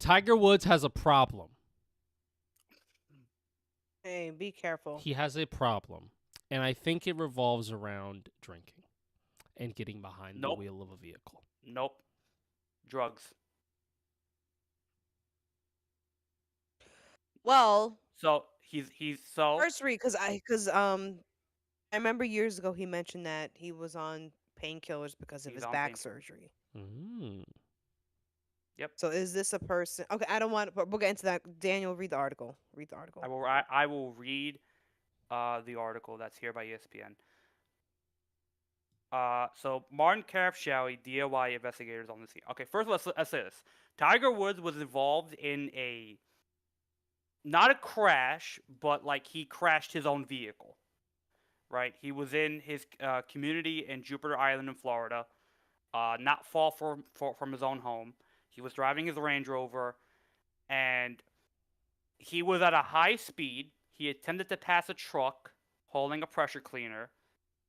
Tiger Woods has a problem. Hey, be careful. He has a problem. And I think it revolves around drinking and getting behind the Nope. wheel of a vehicle. Nope. Drugs. Well, So he's so first read because I remember years ago he mentioned that he was on painkillers because of he's his on back painkillers. surgery. Mm. Yep. So is this a person? Okay, I don't want. We'll get into that. Daniel, read the article. Read the article. I will read the article that's here by ESPN. So Martin Carafcelli, DOI investigators on the scene. Okay, first let's say this. Tiger Woods was involved in a not a crash, but like he crashed his own vehicle. Right, he was in his community in Jupiter Island in Florida, not far from his own home. He was driving his Range Rover, and he was at a high speed. He attempted to pass a truck hauling a pressure cleaner,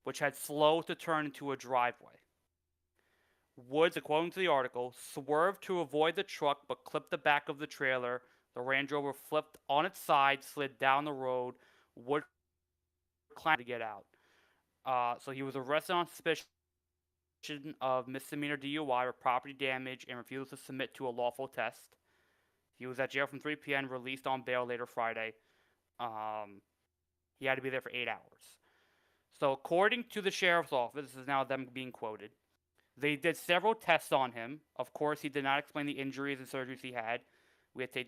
which had slowed to turn into a driveway. Woods, according to the article, swerved to avoid the truck but clipped the back of the trailer. The Range Rover flipped on its side, slid down the road. Wood climbed to get out. So he was arrested on suspicion of misdemeanor DUI or property damage and refused to submit to a lawful test. He was at jail from 3 p.m., released on bail later Friday. He had to be there for 8 hours. So according to the sheriff's office, this is now them being quoted, they did several tests on him. Of course, he did not explain the injuries and surgeries he had. We did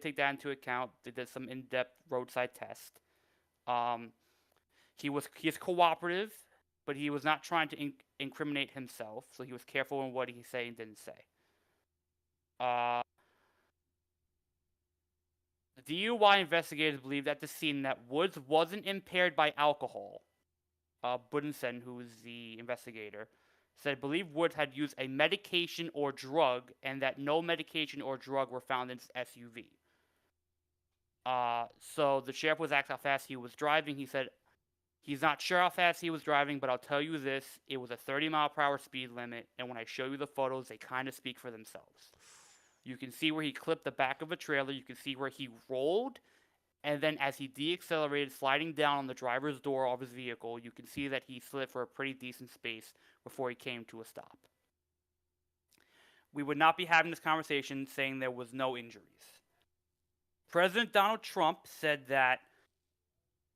take that into account. They did some in-depth roadside test. He is cooperative, but he was not trying to incriminate himself, so he was careful in what he said and didn't say. The DUI investigators believed at the scene that Woods wasn't impaired by alcohol. Budinson, who is the investigator, said believed Woods had used a medication or drug and that no medication or drug were found in his SUV. So the sheriff was asked how fast he was driving. He said he's not sure how fast he was driving, but I'll tell you this, it was a 30-mile-per-hour speed limit, and when I show you the photos, they kind of speak for themselves. You can see where he clipped the back of a trailer. You can see where he rolled, and then as he deaccelerated, sliding down on the driver's door of his vehicle, you can see that he slid for a pretty decent space before he came to a stop. We would not be having this conversation saying there was no injuries. President Donald Trump said that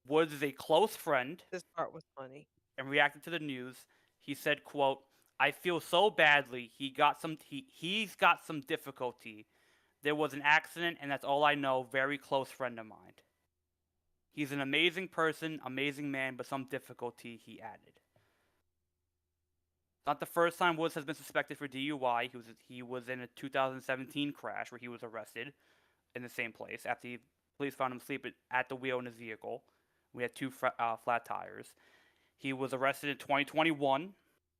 Woods is a close friend. This part was funny. And reacted to the news. He said, quote, I feel so badly. He's got some difficulty. There was an accident, and that's all I know. Very close friend of mine. He's an amazing person, amazing man, but some difficulty, he added. It's not the first time Woods has been suspected for DUI. He was in a 2017 crash where he was arrested in the same place after the police found him sleeping at the wheel in his vehicle. We had two flat tires. He was arrested in 2021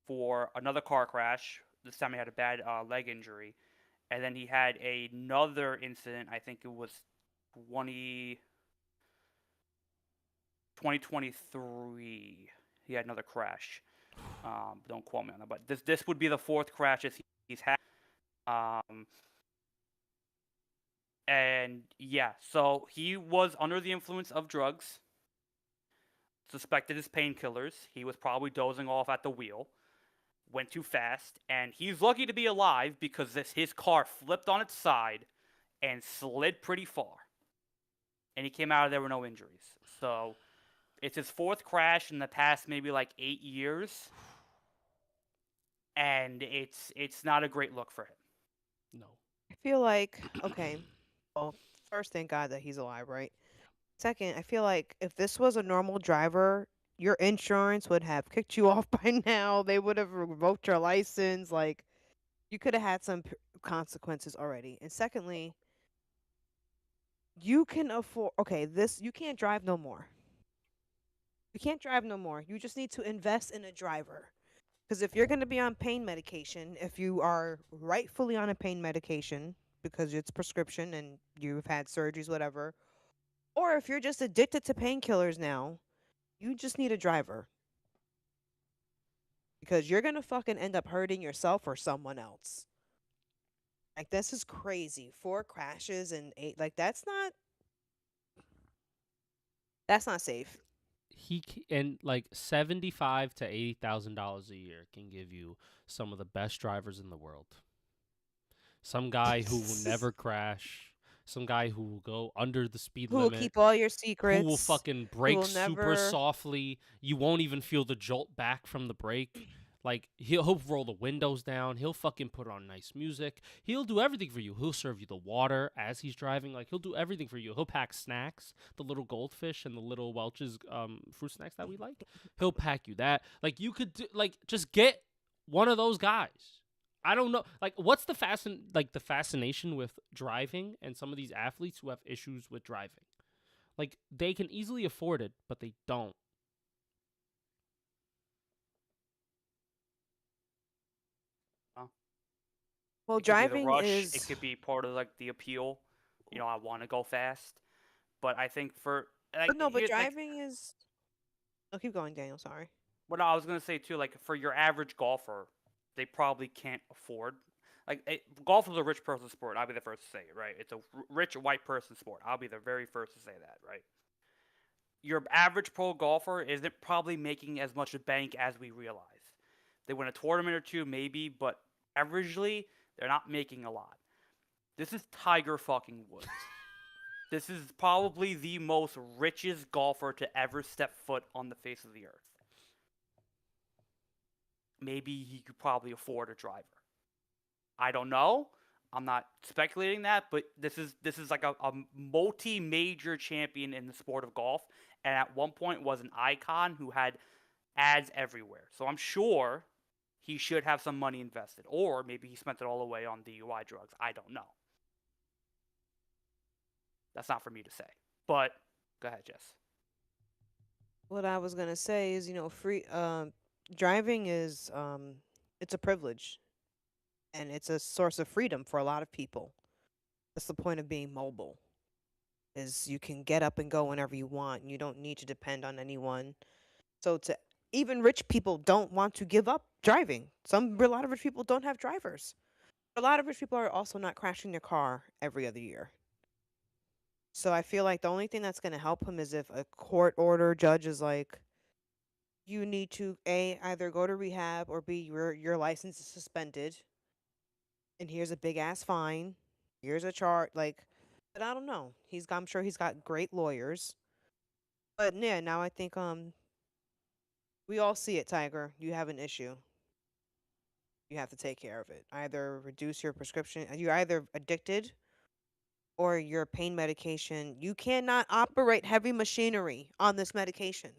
for another car crash. This time he had a bad leg injury. And then he had another incident, I think it was 2023. He had another crash. Don't quote me on that, but this would be the fourth crash he's had. And yeah, so he was under the influence of drugs. Suspected as painkillers. He was probably dozing off at the wheel. Went too fast, and he's lucky to be alive because his car flipped on its side and slid pretty far. And he came out of there with no injuries. So it's his fourth crash in the past maybe like 8 years. And it's not a great look for him. No. I feel like okay. Well, first, thank God that he's alive, right? Second, I feel like if this was a normal driver, your insurance would have kicked you off by now. They would have revoked your license. Like, you could have had some consequences already. And secondly, you can afford. Okay, this you can't drive no more. You can't drive no more. You just need to invest in a driver. Because if you're going to be on pain medication, if you are rightfully on a pain medication because it's prescription and you've had surgeries, whatever, or if you're just addicted to painkillers now, you just need a driver. Because you're going to fucking end up hurting yourself or someone else. Like this is crazy. 4 crashes and 8. Like that's not safe. And like $75,000 to $80,000 a year can give you some of the best drivers in the world. Some guy who will never crash. Some guy who will go under the speed Who will limit. keep all your Who will secrets? fucking Who brake will super never softly. You won't even feel the jolt back from the brake. Like he'll roll the windows down. He'll fucking put on nice music. He'll do everything for you. He'll serve you the water as he's driving. Like he'll do everything for you. He'll pack snacks, the little goldfish and the little Welch's fruit snacks that we like. He'll pack you that. Like you could just get one of those guys. I don't know. Like what's the fascination with driving and some of these athletes who have issues with driving? Like they can easily afford it, but they don't. Well, It could be the driving rush. It is. could be part of like the appeal. I want to go fast. But I think for like But no, but here's like driving is. Oh, keep going, Daniel. Sorry. what I was gonna say too. Like for your average golfer, they probably can't afford. Golf is a rich person's sport. I'll be the first to say it. Right? It's a rich white person sport. I'll be the very first to say that. Right? Your average pro golfer isn't probably making as much bank as we realize. They win a tournament or two, maybe, but averagely, they're not making a lot. This is Tiger fucking Woods. This is probably the most richest golfer to ever step foot on the face of the earth. Maybe he could probably afford a driver. I don't know. I'm not speculating that, but this is like a multi-major champion in the sport of golf, and at one point was an icon who had ads everywhere. So I'm sure he should have some money invested, or maybe he spent it all away on DUI drugs. I don't know. That's not for me to say. But go ahead, Jess. What I was gonna say is, free driving is it's a privilege and it's a source of freedom for a lot of people. That's the point of being mobile. Is you can get up and go whenever you want. And you don't need to depend on anyone. So to even rich people don't want to give up driving. A lot of rich people don't have drivers. A lot of rich people are also not crashing their car every other year. So I feel like the only thing that's going to help him is if a court order judge is like, you need to A, either go to rehab, or B, your license is suspended, and here's a big ass fine. Here's a chart. Like, but I don't know. I'm sure he's got great lawyers. But yeah, now I think we all see it, Tiger. You have an issue. You have to take care of it. Either reduce your prescription. You're either addicted or your pain medication. You cannot operate heavy machinery on this medication.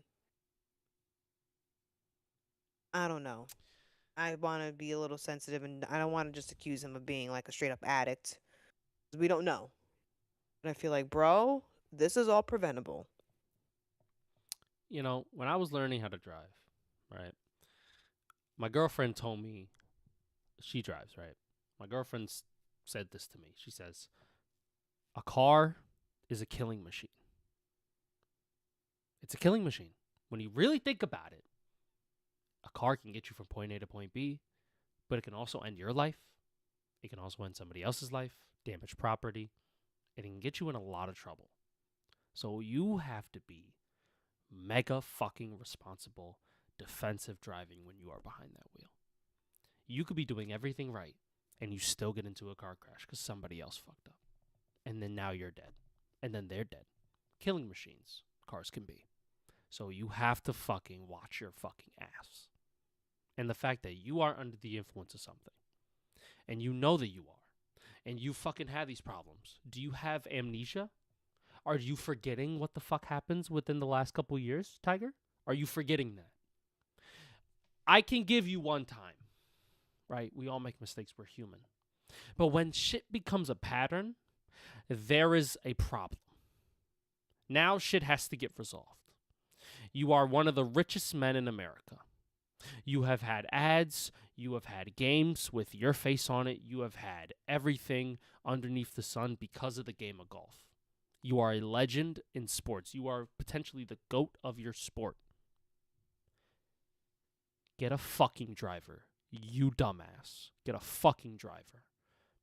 I don't know. I want to be a little sensitive, and I don't want to just accuse him of being like a straight up addict. 'Cause we don't know. But I feel like, bro, this is all preventable. When I was learning how to drive, right? My girlfriend told me she drives, right? My girlfriend said this to me. She says, "A car is a killing machine." It's a killing machine. When you really think about it, a car can get you from point A to point B, but it can also end your life. It can also end somebody else's life, damage property. It can get you in a lot of trouble. So you have to be mega fucking responsible, defensive driving when you are behind that wheel. You could be doing everything right, and you still get into a car crash because somebody else fucked up. And then now you're dead. And then they're dead. Killing machines, cars can be. So you have to fucking watch your fucking ass. And the fact that you are under the influence of something, and you know that you are, and you fucking have these problems. Do you have amnesia? Are you forgetting what the fuck happens within the last couple years, Tiger? Are you forgetting that? I can give you one time, right? We all make mistakes. We're human. But when shit becomes a pattern, there is a problem. Now shit has to get resolved. You are one of the richest men in America. You have had ads. You have had games with your face on it. You have had everything underneath the sun because of the game of golf. You are a legend in sports. You are potentially the GOAT of your sport. Get a fucking driver, you dumbass. Get a fucking driver.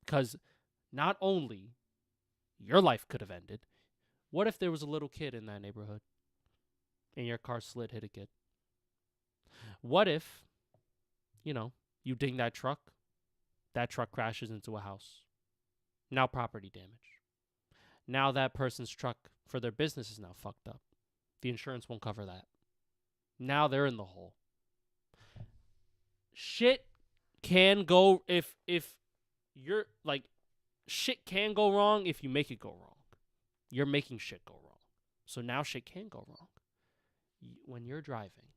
Because not only your life could have ended, what if there was a little kid in that neighborhood and your car slid hit a kid? What if, you ding that truck crashes into a house? Now property damage. Now that person's truck for their business is now fucked up. The insurance won't cover that. Now they're in the hole. Shit can go if you're like, shit can go wrong if you make it go wrong. You're making shit go wrong. So now shit can go wrong. When you're driving,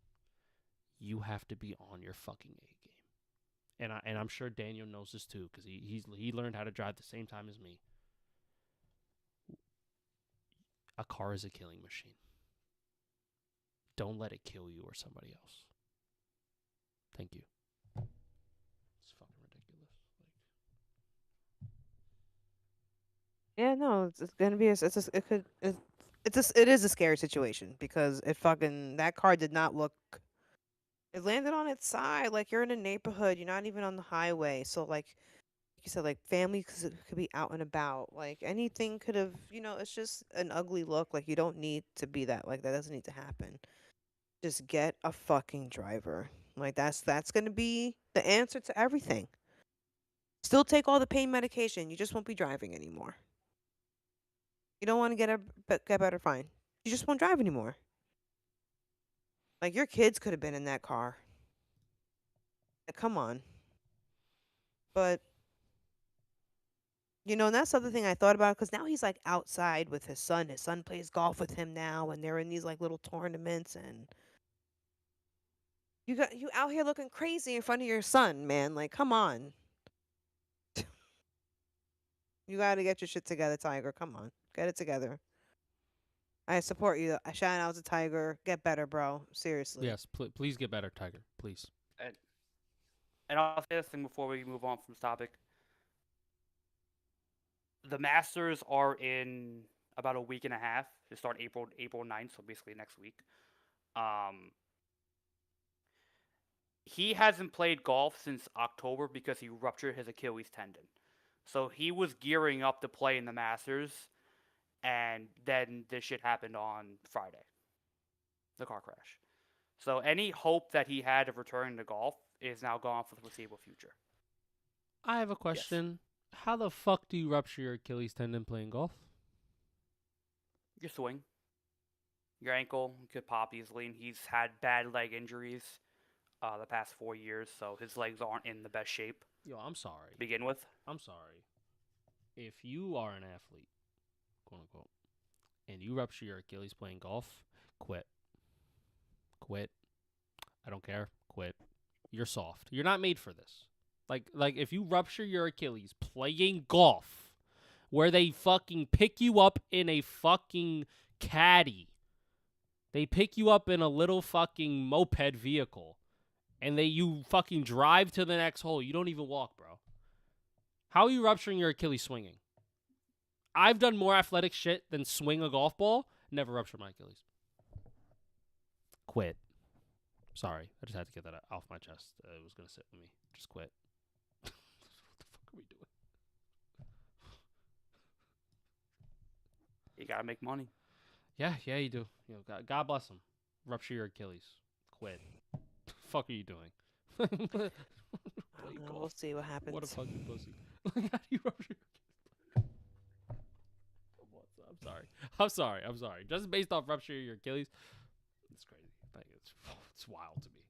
you have to be on your fucking A game. And I'm sure Daniel knows this too, because he learned how to drive the same time as me. A car is a killing machine. Don't let it kill you or somebody else. Thank you. It's fucking ridiculous. Yeah, no, it's gonna be it is a scary situation because that car did not look. It landed on its side, like you're in a neighborhood, you're not even on the highway, so like you said, like family could be out and about, like anything could have, it's just an ugly look. Like you don't need to be that, like that doesn't need to happen. Just get a fucking driver. Like that's gonna be the answer to everything. Still take all the pain medication. You just won't be driving anymore. You don't want to get better, fine. You just won't drive anymore. Like your kids could have been in that car. Like, come on. But and that's the other thing I thought about because now he's like outside with his son. His son plays golf with him now, and they're in these like little tournaments, and you out here looking crazy in front of your son, man. Like, come on. You got to get your shit together, Tiger. Come on. Get it together. I support you. I shout out to Tiger. Get better, bro. Seriously. Yes, please get better, Tiger. Please. And I'll say this thing before we move on from this topic. The Masters are in about a week and a half. They start April 9th, so basically next week. He hasn't played golf since October because he ruptured his Achilles tendon. So he was gearing up to play in the Masters, and then this shit happened on Friday. The car crash. So any hope that he had of returning to golf is now gone for the foreseeable future. I have a question. Yes. How the fuck do you rupture your Achilles tendon playing golf? Your swing. Your ankle could pop easily, and he's had bad leg injuries the past 4 years, so his legs aren't in the best shape. Yo, I'm sorry. To begin with. I'm sorry. If you are an athlete, quote unquote, and you rupture your Achilles playing golf, quit. Quit. I don't care. Quit. You're soft. You're not made for this. Like if you rupture your Achilles playing golf, where they fucking pick you up in a fucking caddy, they pick you up in a little fucking moped vehicle, and you fucking drive to the next hole. You don't even walk, bro. How are you rupturing your Achilles swinging? I've done more athletic shit than swing a golf ball. Never ruptured my Achilles. Quit. Sorry. I just had to get that off my chest. It was going to sit with me. Just quit. What the fuck are we doing? You got to make money. Yeah, you do. God bless him. Rupture your Achilles. Quit. Fuck are you doing? We'll see what happens. What a fucking pussy. How do you rupture your I'm sorry. Just based off rupture your Achilles, it's crazy. Like, it's wild to me.